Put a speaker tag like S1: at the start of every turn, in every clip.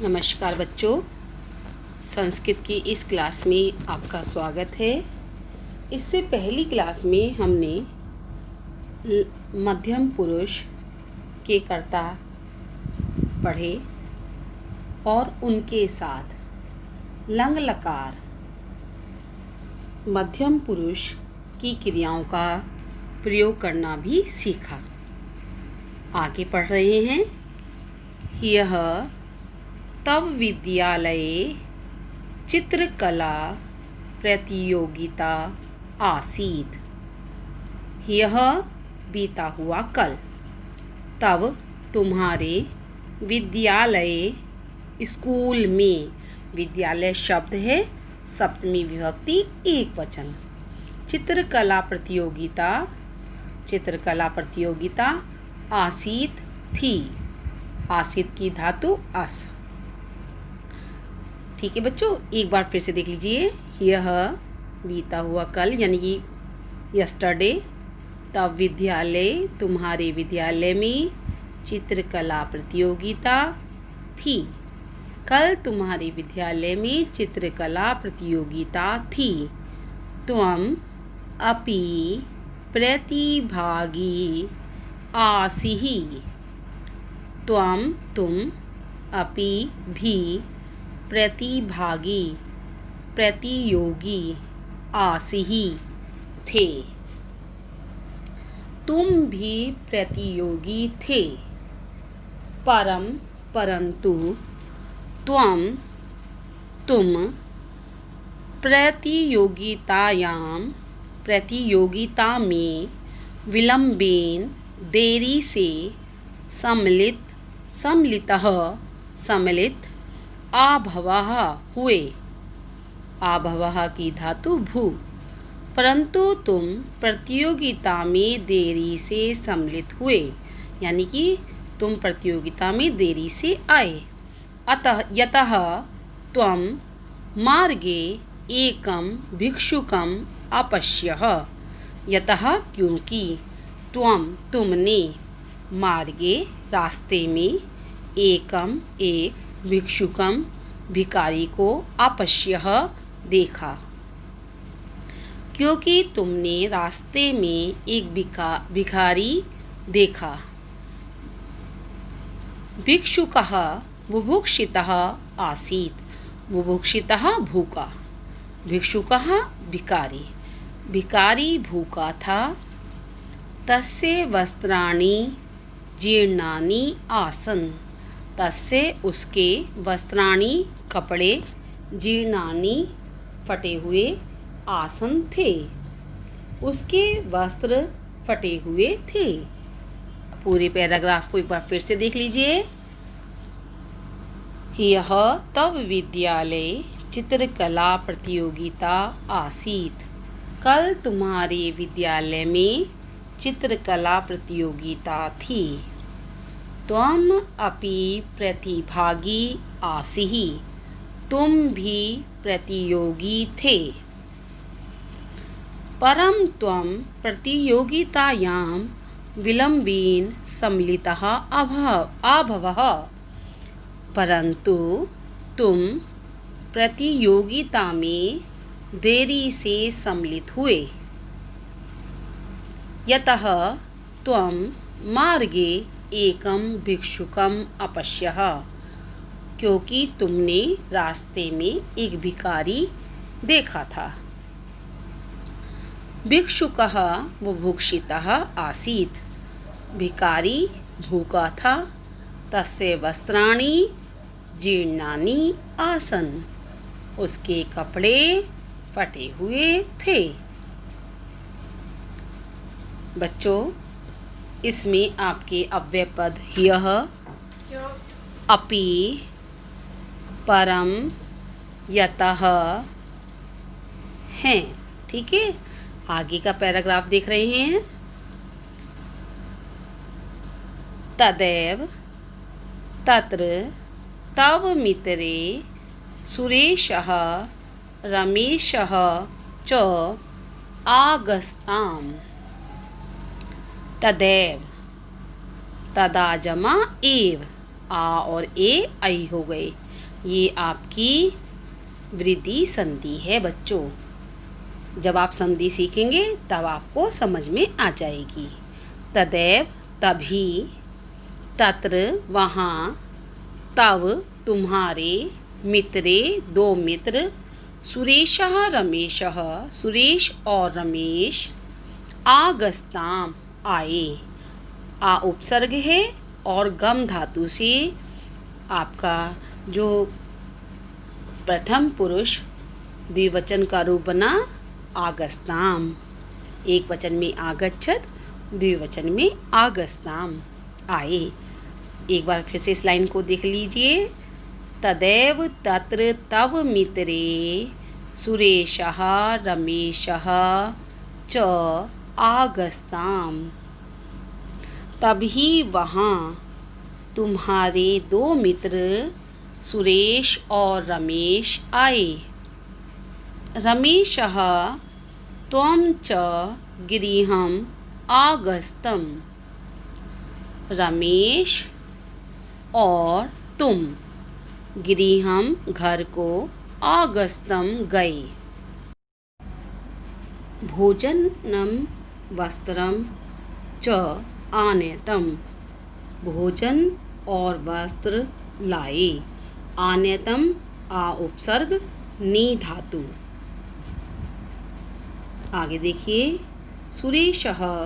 S1: नमस्कार बच्चों, संस्कृत की इस क्लास में आपका स्वागत है। इससे पहली क्लास में हमने मध्यम पुरुष के कर्ता पढ़े और उनके साथ लंग लकार मध्यम पुरुष की क्रियाओं का प्रयोग करना भी सीखा। आगे पढ़ रहे हैं। यह तव विद्यालये चित्रकला प्रतियोगिता आसीत्। यह बीता हुआ कल। तब तुम्हारे विद्यालय स्कूल में, विद्यालय शब्द है सप्तमी विभक्ति एक वचन। चित्रकला प्रतियोगिता आसीत् थी। आसीत की धातु अस। ठीक है बच्चों, एक बार फिर से देख लीजिए। यह बीता हुआ कल यानी कि यस्टरडे। तब विद्यालय, तुम्हारे विद्यालय में चित्रकला प्रतियोगिता थी। कल तुम्हारे विद्यालय में चित्रकला प्रतियोगिता थी। त्वम अपि प्रतिभागी आसीहि। तुम अपि भी प्रतिभागी प्रतियोगी आसीहि थे। तुम भी प्रतियोगी थे। परंतु तुम प्रतियोगिता में विलंबेन देरी से सम्मिलित आभवः हुए। आभवः की धातु भू। परंतु तुम प्रतियोगिता में देरी से सम्मिलित हुए, यानी कि तुम प्रतियोगिता में देरी से आए। यतः त्वं मार्गे एकं भिक्षुकम् अपश्यः। यतः क्योंकि तुमने मार्गे रास्ते में एक भिक्षुकम भिखारी को अपश्यः देखा। क्योंकि तुमने रास्ते में एक भिखारी देखा। भिक्षुकः बुभुक्षितः आसीत्। बुभुक्षितः भूखा, भिक्षुकः भिखारी भूखा था। तस्य वस्त्राणि जीर्णानि आसन्। तस्य उसके वस्त्राणि कपड़े, जीर्णानि फटे हुए, आसन थे उसके वस्त्र फटे हुए थे। पूरे पैराग्राफ को एक बार फिर से देख लीजिए। यह तव विद्यालय चित्रकला प्रतियोगिता आसीत्। कल तुम्हारे विद्यालय में चित्रकला प्रतियोगिता थी। त्वम अपि प्रतिभागी आसीहि। तुम भी प्रतियोगी थे। परं त्वं प्रतियोगितायां विलंबेन सम्मिलितः अभवः। परंतु तुम प्रतियोगिता में देरी से सम्मिलित हुए। यतः त्वं मार्गे एकं भिक्षुकम् अपश्यः। क्योंकि तुमने रास्ते में एक भिखारी देखा था। भिक्षुकः बुभुक्षितः आसीत्। भिखारी भूखा था। तस्य वस्त्राणि जीर्णानि आसन्। उसके कपड़े फटे हुए थे। बच्चों, इसमें आपके अव्यय पद यह, अपि, परम, यतः हैं। ठीक है, आगे का पैराग्राफ देख रहे हैं। तदैव तत्र तव मित्रे सुरेशः रमेशः च आगस्ताम्। तदैव, तदा जमा एव, आ और ए आई हो गए। ये आपकी वृद्धि संधि है बच्चों। जब आप संधि सीखेंगे तब आपको समझ में आ जाएगी। तदैव तभी, तत्र वहाँ, तव तुम्हारे, मित्रे दो मित्र, सुरेशः रमेशः सुरेश और रमेश, आगस्ताम आए। आ उपसर्ग है और गम धातु से आपका जो प्रथम पुरुष द्विवचन का रूप बना आगस्ताम। एक वचन में आगच्छत, द्विवचन में आगस्ताम आए। एक बार फिर से इस लाइन को देख लीजिए। तदैव तत्र तव मित्रे सुरेशः रमेशः च आगस्ताम। तभी वहाँ तुम्हारे दो मित्र सुरेश और रमेश आए। रमेशः त्वं च गृहम् आगस्तम। रमेश और तुम गृहम् घर को आगस्तम गए। भोजनम वस्त्रम च आनेतम। भोजन और वस्त्र लाए। आनेतम आ उपसर्ग, नी धातु। आगे देखिए। सुरेशः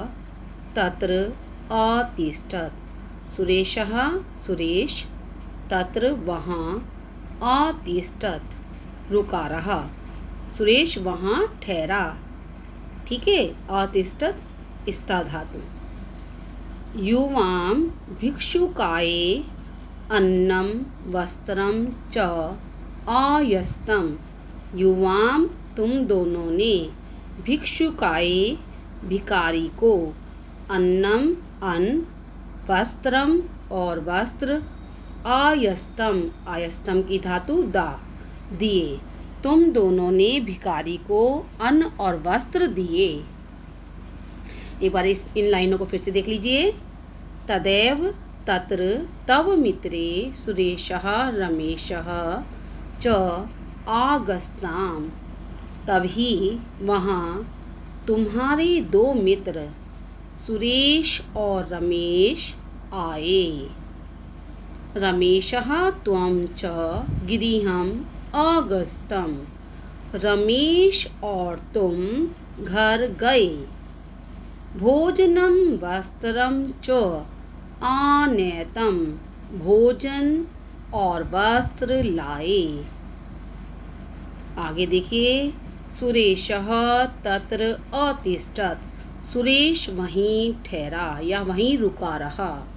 S1: तत्र अतिष्ठत्। सुरेशः सुरेश, तत्र वहाँ, अतिष्ठत् रुका रहा। सुरेश वहाँ ठहरा। ठीक है। अतिष्ठत् स्था धातु। युवां भिक्षुकाय अन्नम वस्त्रम च आयस्तम। युवाम तुम दोनों ने, भिक्षुकाय भिकारी को, अन्नम अन्न, वस्त्रम और वस्त्र, आयस्तम आयस्तम की धातु दा दिए। तुम दोनों ने भिखारी को अन्न और वस्त्र दिए। एक बार इन लाइनों को फिर से देख लीजिए। तदैव तत्र तव मित्रे सुरेशः रमेशः च आगस्ताम। तभी वहाँ तुम्हारे दो मित्र सुरेश और रमेश आए। रमेशः त्वं च गृहम् आगस्तम। रमेश और तुम घर गए। भोजनम वस्त्रम च आनेतम। भोजन और वस्त्र लाए। आगे देखिए। सुरेशः तत्र अतिष्ठत्। सुरेश वहीं ठहरा या वहीं रुका रहा।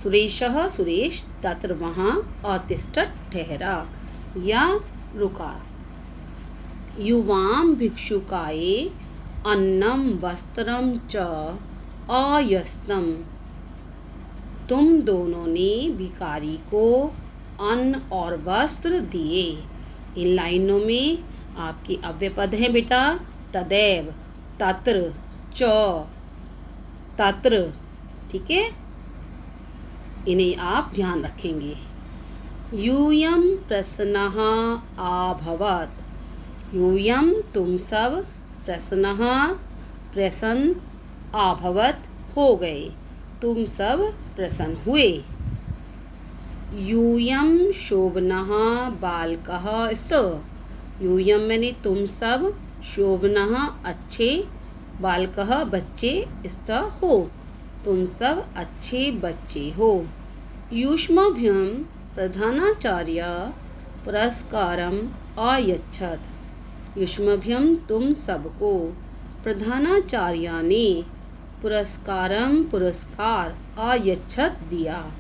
S1: सुरेशः सुरेश, तत्र वहाँ, अतिष्ठत् ठहरा या रुका। युवां भिक्षुकाय अन्नम वस्त्रम च आयस्तम। तुम दोनों ने भिखारी को अन्न और वस्त्र दिए। इन लाइनों में आपकी अव्ययपद हैं बेटा। तदैव, तत्र, च, तत्र। ठीक है। इन्हें आप ध्यान रखेंगे। यूयं प्रसन्नः अभवत्। यूयं तुम सब, प्रसन्नः प्रसन्न, अभवत् हो गए, तुम सब प्रसन्न हुए। यूयं शोभनः बालकः स्त। यूयं मैंने तुम सब, शोभनः अच्छे, बालकः बच्चे, स्त हो, तुम सब अच्छे बच्चे हो। युष्माभ्यं प्रधानाचार्य पुरस्कारम अयच्छत्। युष्माभ्यं तुम सबको, प्रधानाचार्य ने पुरस्कारम पुरस्कार, अयच्छत् दिया।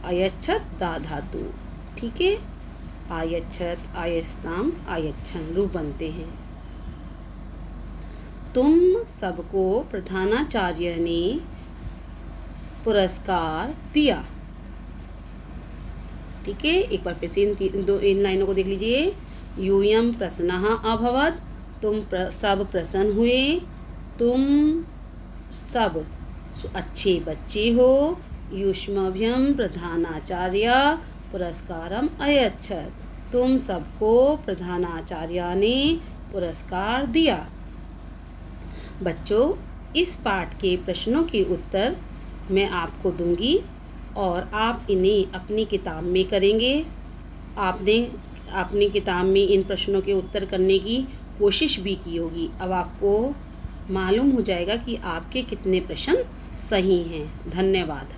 S1: अयच्छत् दा धातु। ठीक है। आयच्छत्, आयस्ताम, आयच्छन् रूप बनते हैं। तुम सबको प्रधानाचार्य ने पुरस्कार दिया। ठीक है। एक बार फिर से इन लाइनों को देख लीजिए। यूयं प्रसन्नः अभवत्। तुम सब प्रसन्न हुए, तुम सब अच्छे बच्चे हो। युष्माभ्यं प्रधानाचार्य पुरस्कारम अयच्छत। तुम सबको प्रधानाचार्य ने पुरस्कार दिया। बच्चों, इस पाठ के प्रश्नों के उत्तर मैं आपको दूंगी और आप इन्हें अपनी किताब में करेंगे। आपने अपनी किताब में इन प्रश्नों के उत्तर करने की कोशिश भी की होगी। अब आपको मालूम हो जाएगा कि आपके कितने प्रश्न सही हैं। धन्यवाद।